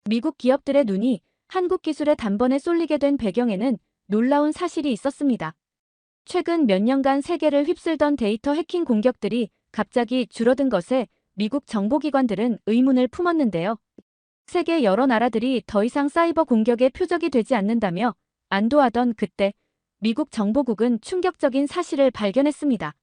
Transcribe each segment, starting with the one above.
미국 기업들의 눈이 한국 기술에 단번에 쏠리게 된 배경에는 놀라운 사실이 있었습니다. 최근 몇 년간 세계를 휩쓸던 데이터 해킹 공격들이 갑자기 줄어든 것에 미국 정보기관들은 의문을 품었는데요. 세계 여러 나라들이 더 이상 사이버 공격의 표적이 되지 않는다며 안도하던 그때 미국 정보국은 충격적인 사실을 발견했습니다.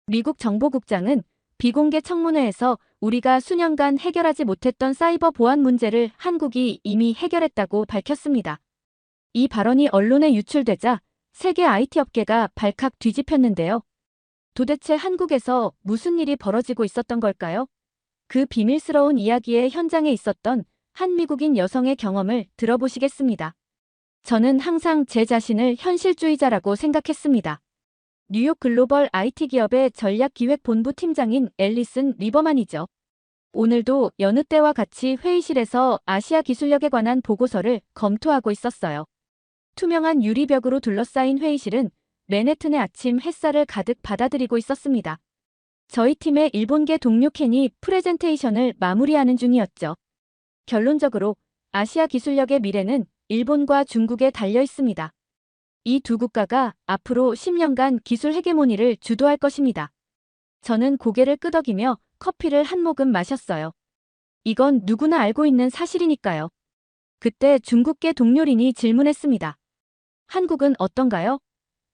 미국 정보국장은 비공개 청문회에서 우리가 수년간 해결하지 못했던 사이버 보안 문제를 한국이 이미 해결했다고 밝혔습니다. 이 발언이 언론에 유출되자 세계 IT 업계가 발칵 뒤집혔는데요. 도대체 한국에서 무슨 일이 벌어지고 있었던 걸까요? 그 비밀스러운 이야기의 현장에 있었던 한 미국인 여성의 경험을 들어보시겠습니다. 저는 항상 제 자신을 현실주의자라고 생각했습니다. 뉴욕 글로벌 IT 기업의 전략기획본부 팀장인 앨리슨 리버만이죠. 오늘도 여느 때와 같이 회의실에서 아시아 기술력에 관한 보고서를 검토하고 있었어요. 투명한 유리벽으로 둘러싸인 회의실은 맨해튼의 아침 햇살을 가득 받아들이고 있었습니다. 저희 팀의 일본계 동료 켄이 프레젠테이션을 마무리하는 중이었죠. 결론적으로 아시아 기술력의 미래는 일본과 중국에 달려 있습니다. 이 두 국가가 앞으로 10년간 기술 헤게모니를 주도할 것입니다. 저는 고개를 끄덕이며 커피를 한 모금 마셨어요. 이건 누구나 알고 있는 사실이니까요. 그때 중국계 동료린이 질문했습니다. 한국은 어떤가요?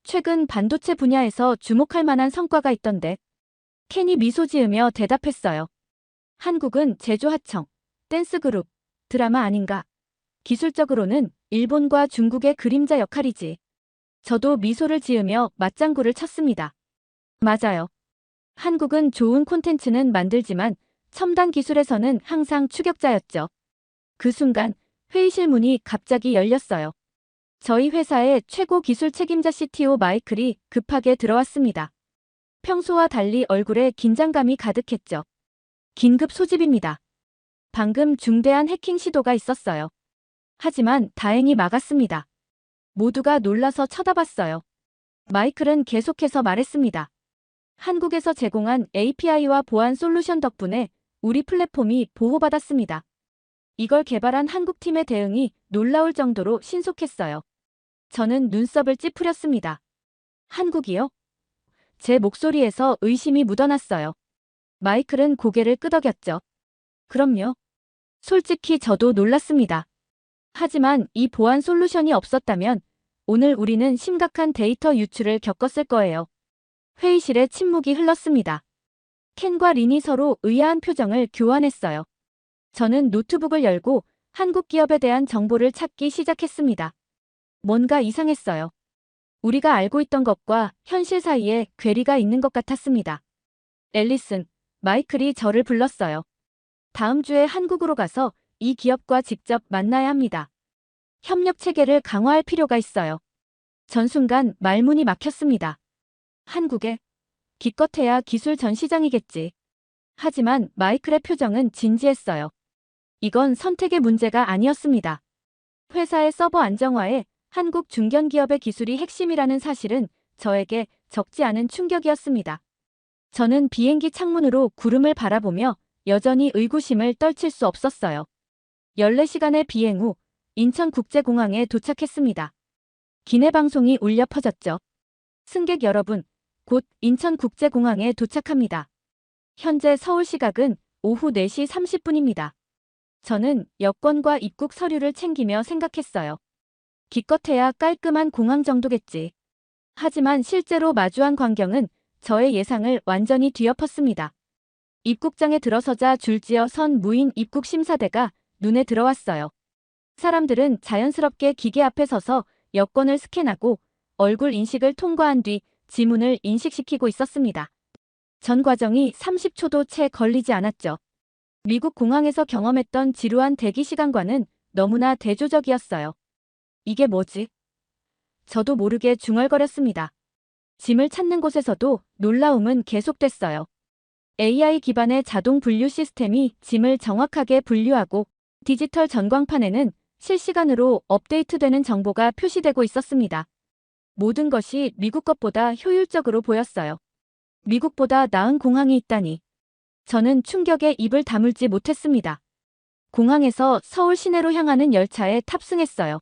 최근 반도체 분야에서 주목할 만한 성과가 있던데. 켄이 미소 지으며 대답했어요. 한국은 제조하청, 댄스그룹, 드라마 아닌가. 기술적으로는 일본과 중국의 그림자 역할이지. 저도 미소를 지으며 맞장구를 쳤습니다. 맞아요. 한국은 좋은 콘텐츠는 만들지만 첨단 기술에서는 항상 추격자였죠. 그 순간 회의실 문이 갑자기 열렸어요. 저희 회사의 최고 기술 책임자 CTO 마이클이 급하게 들어왔습니다. 평소와 달리 얼굴에 긴장감이 가득했죠. 긴급 소집입니다. 방금 중대한 해킹 시도가 있었어요. 하지만 다행히 막았습니다. 모두가 놀라서 쳐다봤어요. 마이클은 계속해서 말했습니다. 한국에서 제공한 API와 보안 솔루션 덕분에 우리 플랫폼이 보호받았습니다. 이걸 개발한 한국팀의 대응이 놀라울 정도로 신속했어요. 저는 눈썹을 찌푸렸습니다. 한국이요? 제 목소리에서 의심이 묻어났어요. 마이클은 고개를 끄덕였죠. 그럼요. 솔직히 저도 놀랐습니다. 하지만 이 보안 솔루션이 없었다면 오늘 우리는 심각한 데이터 유출을 겪었을 거예요. 회의실에 침묵이 흘렀습니다. 켄과 린이 서로 의아한 표정을 교환했어요. 저는 노트북을 열고 한국 기업에 대한 정보를 찾기 시작했습니다. 뭔가 이상했어요. 우리가 알고 있던 것과 현실 사이에 괴리가 있는 것 같았습니다. 앨리슨, 마이클이 저를 불렀어요. 다음 주에 한국으로 가서 이 기업과 직접 만나야 합니다. 협력 체계를 강화할 필요가 있어요. 전 순간 말문이 막혔습니다. 한국에? 기껏해야 기술 전 시장이겠지. 하지만 마이클의 표정은 진지했어요. 이건 선택의 문제가 아니었습니다. 회사의 서버 안정화에 한국 중견기업의 기술이 핵심이라는 사실은 저에게 적지 않은 충격이었습니다. 저는 비행기 창문으로 구름을 바라보며 여전히 의구심을 떨칠 수 없었어요. 14시간의 비행 후 인천국제공항에 도착했습니다. 기내방송이 울려 퍼졌죠. 승객 여러분, 곧 인천국제공항에 도착합니다. 현재 서울 시각은 오후 4시 30분입니다. 저는 여권과 입국 서류를 챙기며 생각했어요. 기껏해야 깔끔한 공항 정도겠지. 하지만 실제로 마주한 광경은 저의 예상을 완전히 뒤엎었습니다. 입국장에 들어서자 줄지어 선 무인 입국 심사대가 눈에 들어왔어요. 사람들은 자연스럽게 기계 앞에 서서 여권을 스캔하고 얼굴 인식을 통과한 뒤 지문을 인식시키고 있었습니다. 전 과정이 30초도 채 걸리지 않았죠. 미국 공항에서 경험했던 지루한 대기 시간과는 너무나 대조적이었어요. 이게 뭐지? 저도 모르게 중얼거렸습니다. 짐을 찾는 곳에서도 놀라움은 계속됐어요. AI 기반의 자동 분류 시스템이 짐을 정확하게 분류하고 디지털 전광판에는 실시간으로 업데이트되는 정보가 표시되고 있었습니다. 모든 것이 미국 것보다 효율적으로 보였어요. 미국보다 나은 공항이 있다니. 저는 충격에 입을 다물지 못했습니다. 공항에서 서울 시내로 향하는 열차에 탑승했어요.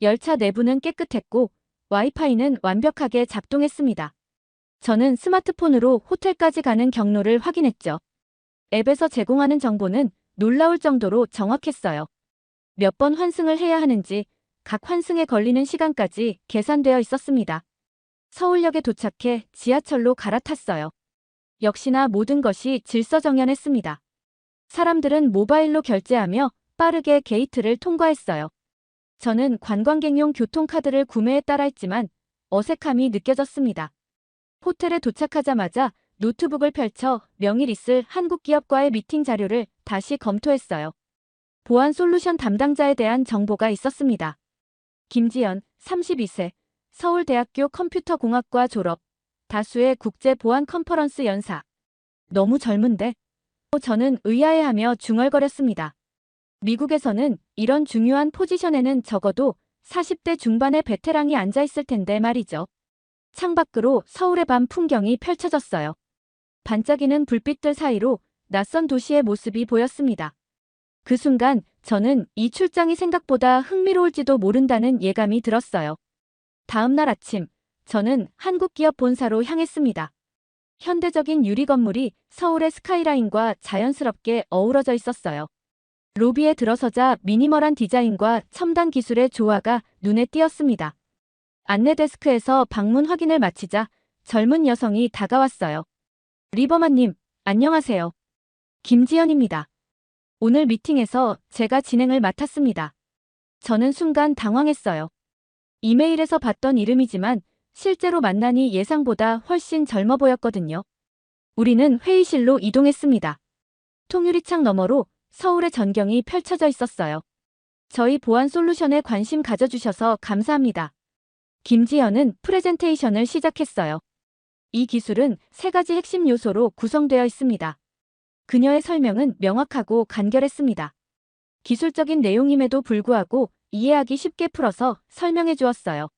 열차 내부는 깨끗했고 와이파이는 완벽하게 작동했습니다. 저는 스마트폰으로 호텔까지 가는 경로를 확인했죠. 앱에서 제공하는 정보는 놀라울 정도로 정확했어요. 몇 번 환승을 해야 하는지 각 환승에 걸리는 시간까지 계산되어 있었습니다. 서울역에 도착해 지하철로 갈아탔어요. 역시나 모든 것이 질서정연했습니다. 사람들은 모바일로 결제하며 빠르게 게이트를 통과했어요. 저는 관광객용 교통카드를 구매에 따라 했지만 어색함이 느껴졌습니다. 호텔에 도착하자마자 노트북을 펼쳐 명일 있을 한국 기업과의 미팅 자료를 다시 검토했어요. 보안 솔루션 담당자에 대한 정보가 있었습니다. 김지연, 32세, 서울대학교 컴퓨터공학과 졸업, 다수의 국제 보안 컨퍼런스 연사. 너무 젊은데? 저는 의아해하며 중얼거렸습니다. 미국에서는 이런 중요한 포지션에는 적어도 40대 중반의 베테랑이 앉아있을 텐데 말이죠. 창밖으로 서울의 밤 풍경이 펼쳐졌어요. 반짝이는 불빛들 사이로 낯선 도시의 모습이 보였습니다. 그 순간 저는 이 출장이 생각보다 흥미로울지도 모른다는 예감이 들었어요. 다음 날 아침, 저는 한국 기업 본사로 향했습니다. 현대적인 유리 건물이 서울의 스카이라인과 자연스럽게 어우러져 있었어요. 로비에 들어서자 미니멀한 디자인과 첨단 기술의 조화가 눈에 띄었습니다. 안내 데스크에서 방문 확인을 마치자 젊은 여성이 다가왔어요. 리버만님, 안녕하세요. 김지연입니다. 오늘 미팅에서 제가 진행을 맡았습니다. 저는 순간 당황했어요. 이메일에서 봤던 이름이지만 실제로 만나니 예상보다 훨씬 젊어 보였거든요. 우리는 회의실로 이동했습니다. 통유리창 너머로 서울의 전경이 펼쳐져 있었어요. 저희 보안 솔루션에 관심 가져주셔서 감사합니다. 김지연은 프레젠테이션을 시작했어요. 이 기술은 3가지 핵심 요소로 구성되어 있습니다. 그녀의 설명은 명확하고 간결했습니다. 기술적인 내용임에도 불구하고 이해하기 쉽게 풀어서 설명해 주었어요.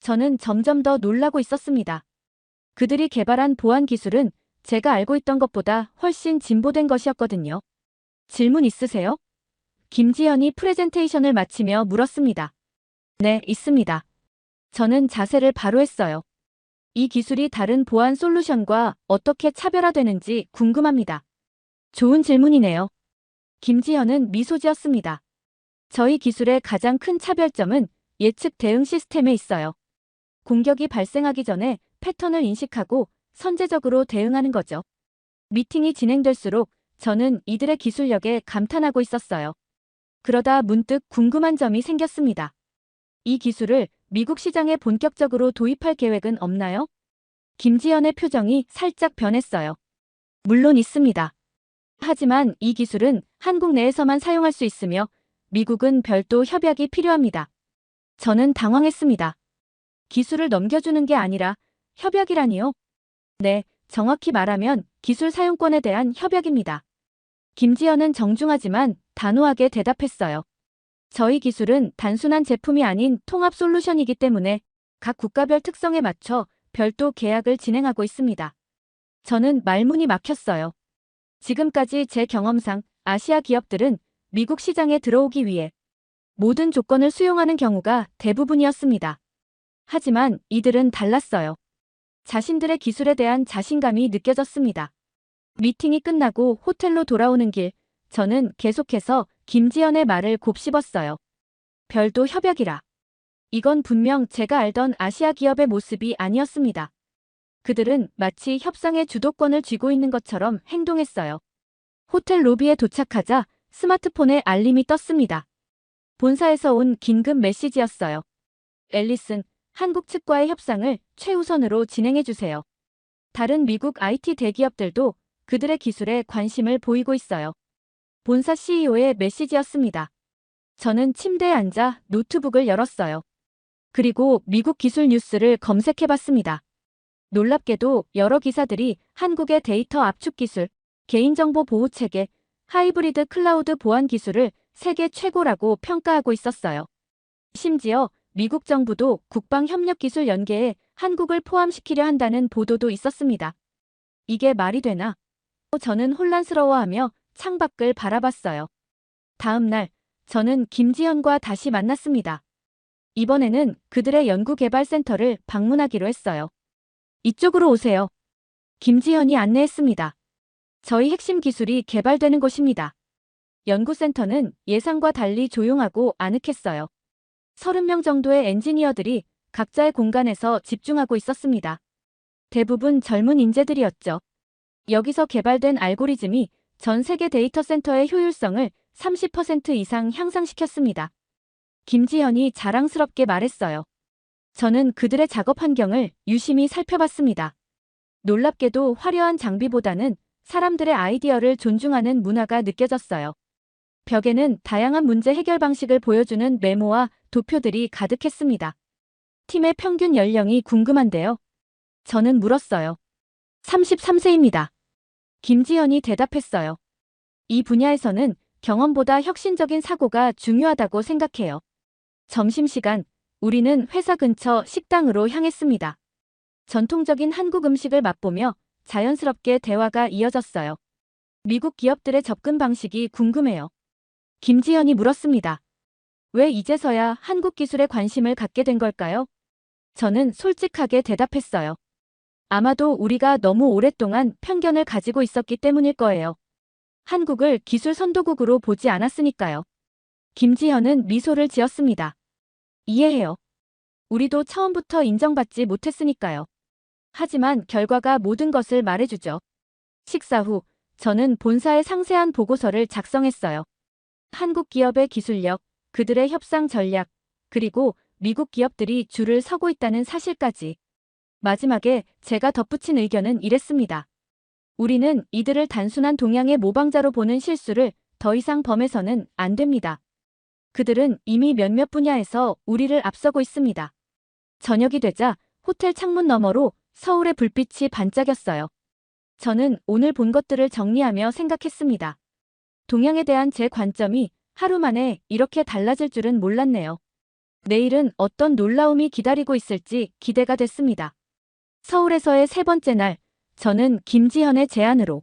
저는 점점 더 놀라고 있었습니다. 그들이 개발한 보안 기술은 제가 알고 있던 것보다 훨씬 진보된 것이었거든요. 질문 있으세요? 김지연이 프레젠테이션을 마치며 물었습니다. 네, 있습니다. 저는 자세를 바로 했어요. 이 기술이 다른 보안 솔루션과 어떻게 차별화되는지 궁금합니다. 좋은 질문이네요. 김지연은 미소 지었습니다. 저희 기술의 가장 큰 차별점은 예측 대응 시스템에 있어요. 공격이 발생하기 전에 패턴을 인식하고 선제적으로 대응하는 거죠. 미팅이 진행될수록 저는 이들의 기술력에 감탄하고 있었어요. 그러다 문득 궁금한 점이 생겼습니다. 이 기술을 미국 시장에 본격적으로 도입할 계획은 없나요? 김지연의 표정이 살짝 변했어요. 물론 있습니다. 하지만 이 기술은 한국 내에서만 사용할 수 있으며 미국은 별도 협약이 필요합니다. 저는 당황했습니다. 기술을 넘겨주는 게 아니라 협약이라니요? 네, 정확히 말하면 기술 사용권에 대한 협약입니다. 김지연은 정중하지만 단호하게 대답했어요. 저희 기술은 단순한 제품이 아닌 통합 솔루션이기 때문에 각 국가별 특성에 맞춰 별도 계약을 진행하고 있습니다. 저는 말문이 막혔어요. 지금까지 제 경험상 아시아 기업들은 미국 시장에 들어오기 위해 모든 조건을 수용하는 경우가 대부분이었습니다. 하지만 이들은 달랐어요. 자신들의 기술에 대한 자신감이 느껴졌습니다. 미팅이 끝나고 호텔로 돌아오는 길, 저는 계속해서 김지연의 말을 곱씹었어요. 별도 협약이라. 이건 분명 제가 알던 아시아 기업의 모습이 아니었습니다. 그들은 마치 협상의 주도권을 쥐고 있는 것처럼 행동했어요. 호텔 로비에 도착하자 스마트폰에 알림이 떴습니다. 본사에서 온 긴급 메시지였어요. 앨리슨, 한국 측과의 협상을 최우선으로 진행해주세요. 다른 미국 IT 대기업들도 그들의 기술에 관심을 보이고 있어요. 본사 CEO의 메시지였습니다. 저는 침대에 앉아 노트북을 열었어요. 그리고 미국 기술 뉴스를 검색해봤습니다. 놀랍게도 여러 기사들이 한국의 데이터 압축 기술, 개인정보 보호 체계, 하이브리드 클라우드 보안 기술을 세계 최고라고 평가하고 있었어요. 심지어 미국 정부도 국방협력기술 연계에 한국을 포함시키려 한다는 보도도 있었습니다. 이게 말이 되나? 저는 혼란스러워하며 창밖을 바라봤어요. 다음 날, 저는 김지현과 다시 만났습니다. 이번에는 그들의 연구개발센터를 방문하기로 했어요. 이쪽으로 오세요. 김지현이 안내했습니다. 저희 핵심 기술이 개발되는 곳입니다. 연구센터는 예상과 달리 조용하고 아늑했어요. 30명 정도의 엔지니어들이 각자의 공간에서 집중하고 있었습니다. 대부분 젊은 인재들이었죠. 여기서 개발된 알고리즘이 전 세계 데이터 센터의 효율성을 30% 이상 향상시켰습니다. 김지현이 자랑스럽게 말했어요. 저는 그들의 작업 환경을 유심히 살펴봤습니다. 놀랍게도 화려한 장비보다는 사람들의 아이디어를 존중하는 문화가 느껴졌어요. 벽에는 다양한 문제 해결 방식을 보여주는 메모와 도표들이 가득했습니다. 팀의 평균 연령이 궁금한데요. 저는 물었어요. 33세입니다. 김지현이 대답했어요. 이 분야에서는 경험보다 혁신적인 사고가 중요하다고 생각해요. 점심시간, 우리는 회사 근처 식당으로 향했습니다. 전통적인 한국 음식을 맛보며 자연스럽게 대화가 이어졌어요. 미국 기업들의 접근 방식이 궁금해요. 김지현이 물었습니다. 왜 이제서야 한국 기술에 관심을 갖게 된 걸까요? 저는 솔직하게 대답했어요. 아마도 우리가 너무 오랫동안 편견을 가지고 있었기 때문일 거예요. 한국을 기술 선도국으로 보지 않았으니까요. 김지현은 미소를 지었습니다. 이해해요. 우리도 처음부터 인정받지 못했으니까요. 하지만 결과가 모든 것을 말해주죠. 식사 후, 저는 본사의 상세한 보고서를 작성했어요. 한국 기업의 기술력, 그들의 협상 전략, 그리고 미국 기업들이 줄을 서고 있다는 사실까지. 마지막에 제가 덧붙인 의견은 이랬습니다. 우리는 이들을 단순한 동양의 모방자로 보는 실수를 더 이상 범해서는 안 됩니다. 그들은 이미 몇몇 분야에서 우리를 앞서고 있습니다. 저녁이 되자 호텔 창문 너머로 서울의 불빛이 반짝였어요. 저는 오늘 본 것들을 정리하며 생각했습니다. 동양에 대한 제 관점이 하루 만에 이렇게 달라질 줄은 몰랐네요. 내일은 어떤 놀라움이 기다리고 있을지 기대가 됐습니다. 서울에서의 세 번째 날, 저는 김지현의 제안으로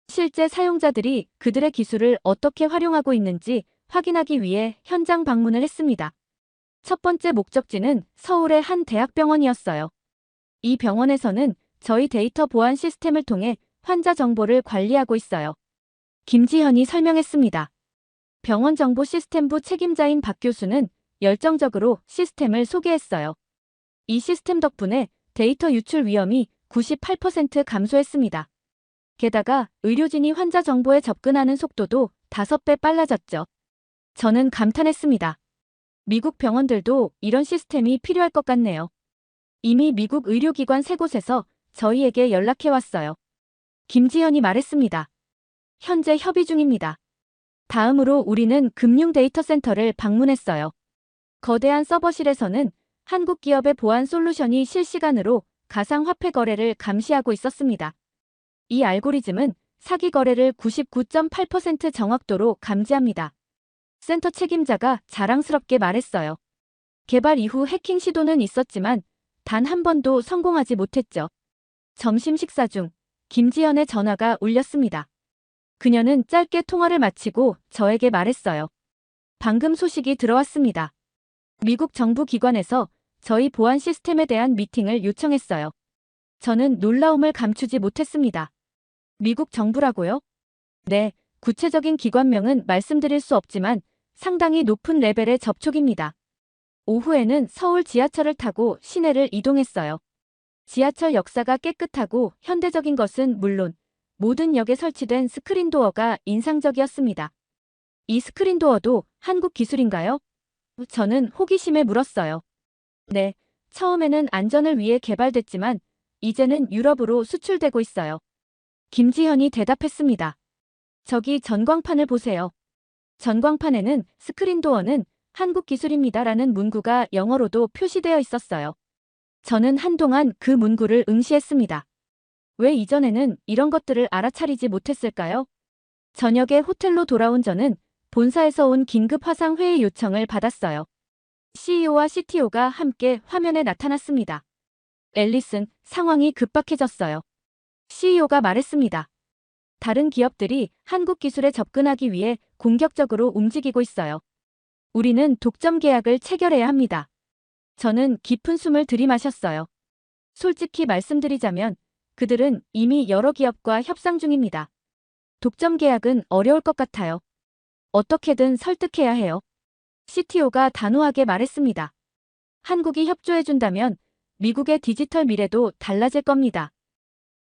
실제 사용자들이 그들의 기술을 어떻게 활용하고 있는지 확인하기 위해 현장 방문을 했습니다. 첫 번째 목적지는 서울의 한 대학병원이었어요. 이 병원에서는 저희 데이터 보안 시스템을 통해 환자 정보를 관리하고 있어요. 김지현이 설명했습니다. 병원 정보 시스템부 책임자인 박 교수는 열정적으로 시스템을 소개했어요. 이 시스템 덕분에 데이터 유출 위험이 98% 감소했습니다. 게다가 의료진이 환자 정보에 접근하는 속도도 5배 빨라졌죠. 저는 감탄했습니다. 미국 병원들도 이런 시스템이 필요할 것 같네요. 이미 미국 의료기관 3곳에서 저희에게 연락해왔어요. 김지현이 말했습니다. 현재 협의 중입니다. 다음으로 우리는 금융 데이터 센터를 방문했어요. 거대한 서버실에서는 한국 기업의 보안 솔루션이 실시간으로 가상화폐 거래를 감시하고 있었습니다. 이 알고리즘은 사기 거래를 99.8% 정확도로 감지합니다. 센터 책임자가 자랑스럽게 말했어요. 개발 이후 해킹 시도는 있었지만 단 한 번도 성공하지 못했죠. 점심 식사 중 김지현의 전화가 울렸습니다. 그녀는 짧게 통화를 마치고 저에게 말했어요. 방금 소식이 들어왔습니다. 미국 정부 기관에서 저희 보안 시스템에 대한 미팅을 요청했어요. 저는 놀라움을 감추지 못했습니다. 미국 정부라고요? 네, 구체적인 기관명은 말씀드릴 수 없지만 상당히 높은 레벨의 접촉입니다. 오후에는 서울 지하철을 타고 시내를 이동했어요. 지하철 역사가 깨끗하고 현대적인 것은 물론 모든 역에 설치된 스크린도어가 인상적이었습니다. 이 스크린도어도 한국 기술인가요? 저는 호기심에 물었어요. 네, 처음에는 안전을 위해 개발됐지만 이제는 유럽으로 수출되고 있어요. 김지현이 대답했습니다. 저기 전광판을 보세요. 전광판에는 스크린도어는 한국 기술입니다라는 문구가 영어로도 표시되어 있었어요. 저는 한동안 그 문구를 응시했습니다. 왜 이전에는 이런 것들을 알아차리지 못했을까요? 저녁에 호텔로 돌아온 저는 본사에서 온 긴급 화상 회의 요청을 받았어요. CEO와 CTO가 함께 화면에 다른 기업들이 한국 기술에 접근하기 위해 공격적으로 움직이고 있어요. 우리는 독점 계약을 체결해야 합니다. 저는 깊은 숨을 들이마셨어요. 솔직히 말씀드리자면 그들은 이미 여러 기업과 협상 중입니다. 독점 계약은 어려울 것 같아요. 어떻게든 설득해야 해요. CTO가 단호하게 말했습니다. 한국이 협조해준다면 미국의 디지털 미래도 달라질 겁니다.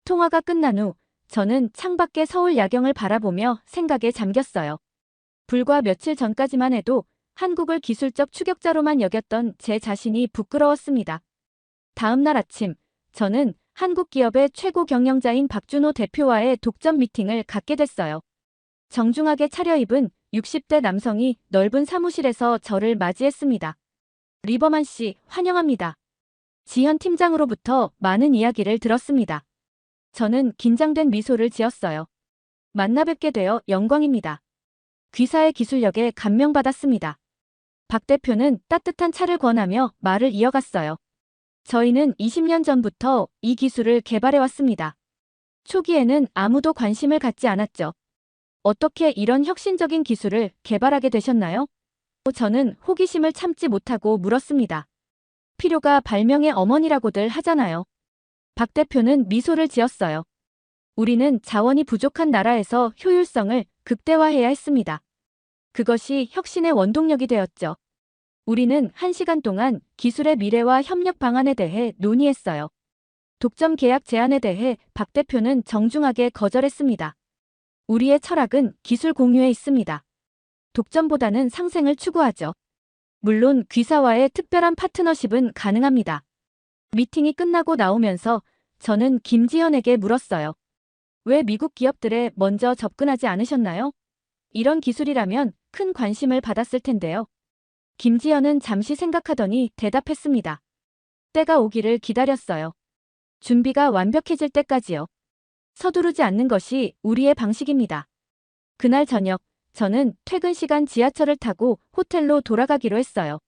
통화가 끝난 후 저는 창밖의 서울 야경을 바라보며 생각에 잠겼어요. 불과 며칠 전까지만 해도 한국을 기술적 추격자로만 여겼던 제 자신이 부끄러웠습니다. 다음 날 아침, 저는 한국 기업의 최고 경영자인 박준호 대표와의 독점 미팅을 갖게 됐어요. 정중하게 차려입은 60대 남성이 넓은 사무실에서 저를 맞이했습니다. 리버만 씨, 환영합니다. 지현 팀장으로부터 많은 이야기를 들었습니다. 저는 긴장된 미소를 지었어요. 만나 뵙게 되어 영광입니다. 귀사의 기술력에 감명받았습니다. 박 대표는 따뜻한 차를 권하며 말을 이어갔어요. 저희는 20년 전부터 이 기술을 개발해왔습니다. 초기에는 아무도 관심을 갖지 않았죠. 어떻게 이런 혁신적인 기술을 개발하게 되셨나요? 저는 호기심을 참지 못하고 물었습니다. 필요가 발명의 어머니라고들 하잖아요. 박 대표는 미소를 지었어요. 우리는 자원이 부족한 나라에서 효율성을 극대화해야 했습니다. 그것이 혁신의 원동력이 되었죠. 우리는 1시간 동안 기술의 미래와 협력 방안에 대해 논의했어요. 독점 계약 제안에 대해 박 대표는 정중하게 거절했습니다. 우리의 철학은 기술 공유에 있습니다. 독점보다는 상생을 추구하죠. 물론 귀사와의 특별한 파트너십은 가능합니다. 미팅이 끝나고 나오면서 저는 김지현에게 물었어요. 왜 미국 기업들에 먼저 접근하지 않으셨나요? 이런 기술이라면 큰 관심을 받았을 텐데요. 김지현은 잠시 생각하더니 대답했습니다. 때가 오기를 기다렸어요. 준비가 완벽해질 때까지요. 서두르지 않는 것이 우리의 방식입니다. 그날 저녁, 저는 퇴근 시간 지하철을 타고 호텔로 돌아가기로 했어요.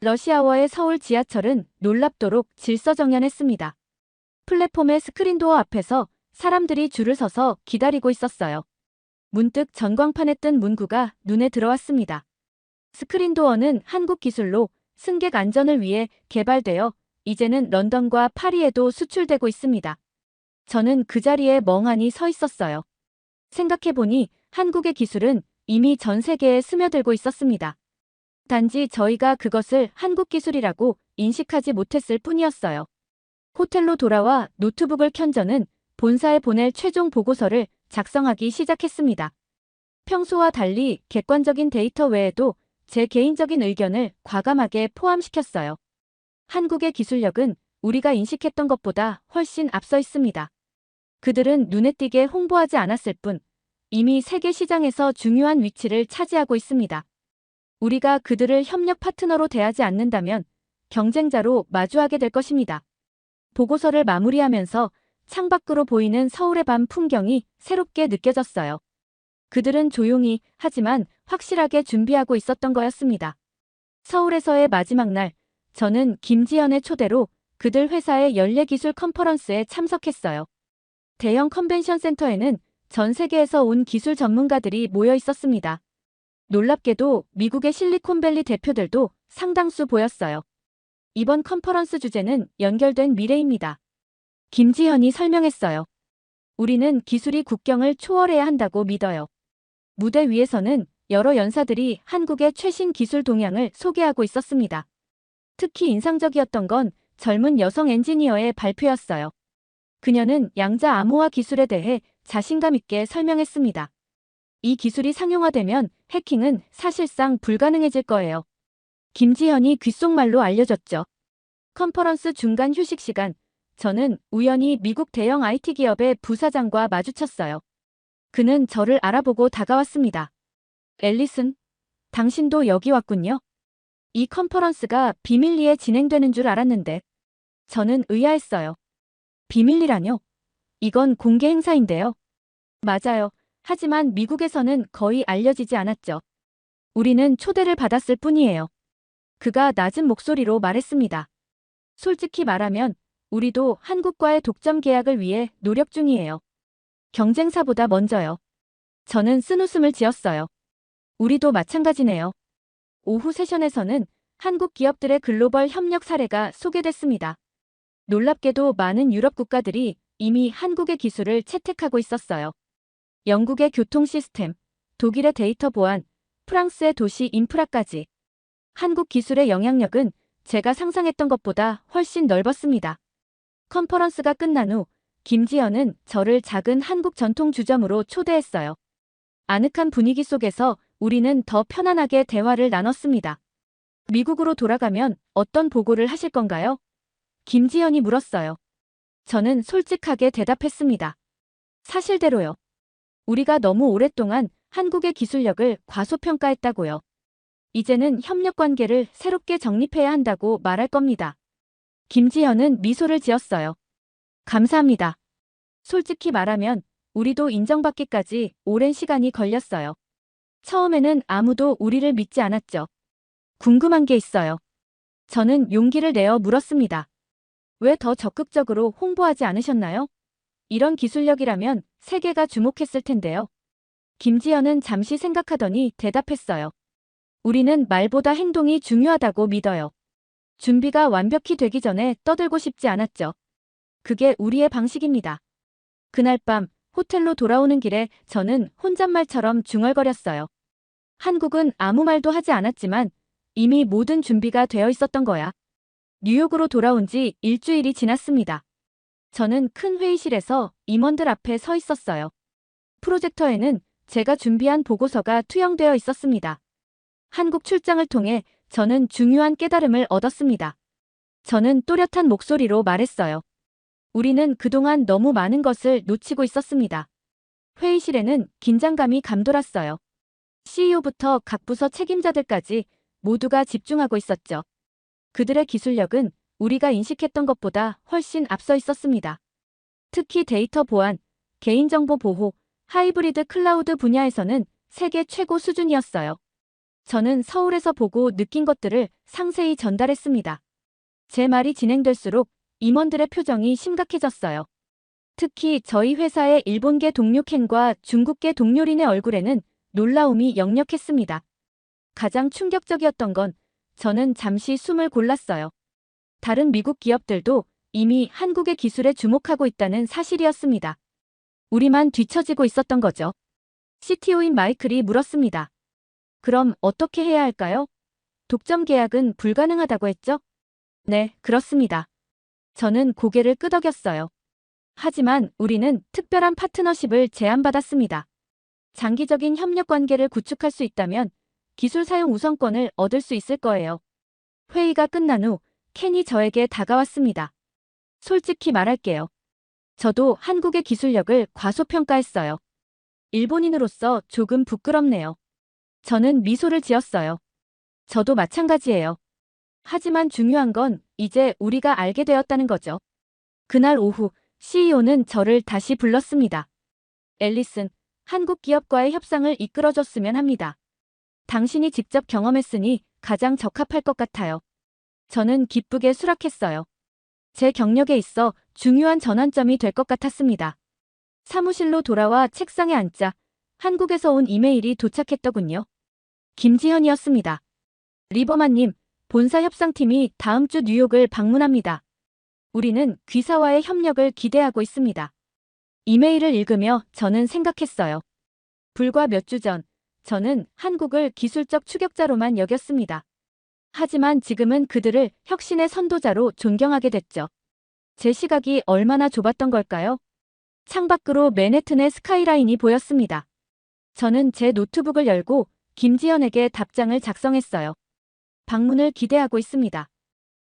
러시아워의 서울 지하철은 놀랍도록 질서정연했습니다. 플랫폼의 스크린도어 앞에서 사람들이 줄을 서서 기다리고 있었어요. 문득 전광판에 뜬 문구가 눈에 들어왔습니다. 스크린도어는 한국 기술로 승객 안전을 위해 개발되어 이제는 런던과 파리에도 수출되고 있습니다. 저는 그 자리에 멍하니 서 있었어요. 생각해보니 한국의 기술은 이미 전 세계에 스며들고 있었습니다. 단지 저희가 그것을 한국 기술이라고 인식하지 못했을 뿐이었어요. 호텔로 돌아와 노트북을 켠 저는 본사에 보낼 최종 보고서를 작성하기 시작했습니다. 평소와 달리 객관적인 데이터 외에도 제 개인적인 의견을 과감하게 포함시켰어요. 한국의 기술력은 우리가 인식했던 것보다 훨씬 앞서 있습니다. 그들은 눈에 띄게 홍보하지 않았을 뿐 이미 세계 시장에서 중요한 위치를 차지하고 있습니다. 우리가 그들을 협력 파트너로 대하지 않는다면 경쟁자로 마주하게 될 것입니다. 보고서를 마무리하면서 창밖으로 보이는 서울의 밤 풍경이 새롭게 느껴졌어요. 그들은 조용히 하지만 확실하게 준비하고 있었던 거였습니다. 서울에서의 마지막 날, 저는 김지현의 초대로 그들 회사의 연례기술 컨퍼런스에 참석했어요. 대형 컨벤션 센터에는 전 세계에서 온 기술 전문가들이 모여 있었습니다. 놀랍게도 미국의 실리콘밸리 대표들도 상당수 보였어요. 이번 컨퍼런스 주제는 연결된 미래입니다. 김지현이 설명했어요. 우리는 기술이 국경을 초월해야 한다고 믿어요. 무대 위에서는 여러 연사들이 한국의 최신 기술 동향을 소개하고 있었습니다. 특히 인상적이었던 건 젊은 여성 엔지니어의 발표였어요. 그녀는 양자 암호화 기술에 대해 자신감 있게 설명했습니다. 이 기술이 상용화되면 해킹은 사실상 불가능해질 거예요. 김지현이 귓속말로 알려줬죠. 컨퍼런스 중간 휴식 시간, 저는 우연히 미국 대형 IT 기업의 부사장과 마주쳤어요. 그는 저를 알아보고 다가왔습니다. 앨리슨, 당신도 여기 왔군요. 이 컨퍼런스가 비밀리에 진행되는 줄 알았는데. 저는 의아했어요. 비밀리라뇨? 이건 공개 행사인데요. 맞아요. 하지만 미국에서는 거의 알려지지 않았죠. 우리는 초대를 받았을 뿐이에요. 그가 낮은 목소리로 말했습니다. 솔직히 말하면 우리도 한국과의 독점 계약을 위해 노력 중이에요. 경쟁사보다 먼저요. 저는 쓴웃음을 지었어요. 우리도 마찬가지네요. 오후 세션에서는 한국 기업들의 글로벌 협력 사례가 소개됐습니다. 놀랍게도 많은 유럽 국가들이 이미 한국의 기술을 채택하고 있었어요. 영국의 교통 시스템, 독일의 데이터 보안, 프랑스의 도시 인프라까지. 한국 기술의 영향력은 제가 상상했던 것보다 훨씬 넓었습니다. 컨퍼런스가 끝난 후 김지연은 저를 작은 한국 전통 주점으로 초대했어요. 아늑한 분위기 속에서 우리는 더 편안하게 대화를 나눴습니다. 미국으로 돌아가면 어떤 보고를 하실 건가요? 김지연이 물었어요. 저는 솔직하게 대답했습니다. 사실대로요. 우리가 너무 오랫동안 한국의 기술력을 과소평가했다고요. 이제는 협력 관계를 새롭게 정립해야 한다고 말할 겁니다. 김지연은 미소를 지었어요. 감사합니다. 솔직히 말하면 우리도 인정받기까지 오랜 시간이 걸렸어요. 처음에는 아무도 우리를 믿지 않았죠. 궁금한 게 있어요. 저는 용기를 내어 물었습니다. 왜 더 적극적으로 홍보하지 않으셨나요? 이런 기술력이라면 세계가 주목했을 텐데요. 김지연은 잠시 생각하더니 대답했어요. 우리는 말보다 행동이 중요하다고 믿어요. 준비가 완벽히 되기 전에 떠들고 싶지 않았죠. 그게 우리의 방식입니다. 그날 밤 호텔로 돌아오는 길에 저는 혼잣말처럼 중얼거렸어요. 한국은 아무 말도 하지 않았지만 이미 모든 준비가 되어 있었던 거야. 뉴욕으로 돌아온 지 일주일이 지났습니다. 저는 큰 회의실에서 임원들 앞에 서 있었어요. 프로젝터에는 제가 준비한 보고서가 투영되어 있었습니다. 한국 출장을 통해 저는 중요한 깨달음을 얻었습니다. 저는 또렷한 목소리로 말했어요. 우리는 그동안 너무 많은 것을 놓치고 있었습니다. 회의실에는 긴장감이 감돌았어요. CEO부터 각 부서 책임자들까지 모두가 집중하고 있었죠. 그들의 기술력은 우리가 인식했던 것보다 훨씬 앞서 있었습니다. 특히 데이터 보안, 개인정보 보호, 하이브리드 클라우드 분야에서는 세계 최고 수준이었어요. 저는 서울에서 보고 느낀 것들을 상세히 전달했습니다. 제 말이 진행될수록 임원들의 표정이 심각해졌어요. 특히 저희 회사의 일본계 동료 켄과 중국계 동료린의 얼굴에는 놀라움이 역력했습니다. 가장 충격적이었던 건 저는 잠시 숨을 골랐어요. 다른 미국 기업들도 이미 한국의 기술에 주목하고 있다는 사실이었습니다. 우리만 뒤처지고 있었던 거죠. CTO인 마이클이 물었습니다. 그럼 어떻게 해야 할까요? 독점 계약은 불가능하다고 했죠? 네, 그렇습니다. 저는 고개를 끄덕였어요. 하지만 우리는 특별한 파트너십을 제안받았습니다. 장기적인 협력 관계를 구축할 수 있다면 기술 사용 우선권을 얻을 수 있을 거예요. 회의가 끝난 후 켄이 저에게 다가왔습니다. 솔직히 말할게요. 저도 한국의 기술력을 과소평가했어요. 일본인으로서 조금 부끄럽네요. 저는 미소를 지었어요. 저도 마찬가지예요. 하지만 중요한 건 이제 우리가 알게 되었다는 거죠. 그날 오후 CEO는 저를 다시 불렀습니다. 앨리슨, 한국 기업과의 협상을 이끌어줬으면 합니다. 당신이 직접 경험했으니 가장 적합할 것 같아요. 저는 기쁘게 수락했어요. 제 경력에 있어 중요한 전환점이 될 것 같았습니다. 사무실로 돌아와 책상에 앉자 한국에서 온 이메일이 도착했더군요. 김지현이었습니다. 리버만님, 본사 협상팀이 다음 주 뉴욕을 방문합니다. 우리는 귀사와의 협력을 기대하고 있습니다. 이메일을 읽으며 저는 생각했어요. 불과 몇 주 전, 저는 한국을 기술적 추격자로만 여겼습니다. 하지만 지금은 그들을 혁신의 선도자로 존경하게 됐죠. 제 시각이 얼마나 좁았던 걸까요? 창밖으로 맨해튼의 스카이라인이 보였습니다. 저는 제 노트북을 열고 김지연에게 답장을 작성했어요. 방문을 기대하고 있습니다.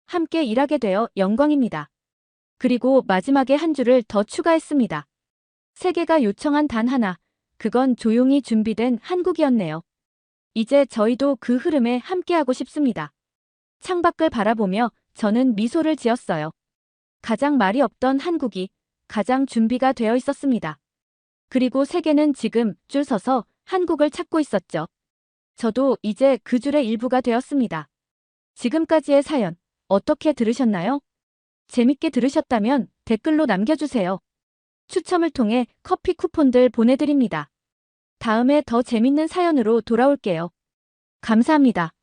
함께 일하게 되어 영광입니다. 그리고 마지막에 한 줄을 더 추가했습니다. 세계가 요청한 단 하나, 그건 조용히 준비된 한국이었네요. 이제 저희도 그 흐름에 함께하고 싶습니다. 창밖을 바라보며 저는 미소를 지었어요. 가장 말이 없던 한국이 가장 준비가 되어 있었습니다. 그리고 세계는 지금 줄 서서 한국을 찾고 있었죠. 저도 이제 그 줄의 일부가 되었습니다. 지금까지의 사연 어떻게 들으셨나요? 재밌게 들으셨다면 댓글로 남겨주세요. 추첨을 통해 커피 쿠폰들 보내드립니다. 다음에 더 재밌는 사연으로 돌아올게요. 감사합니다.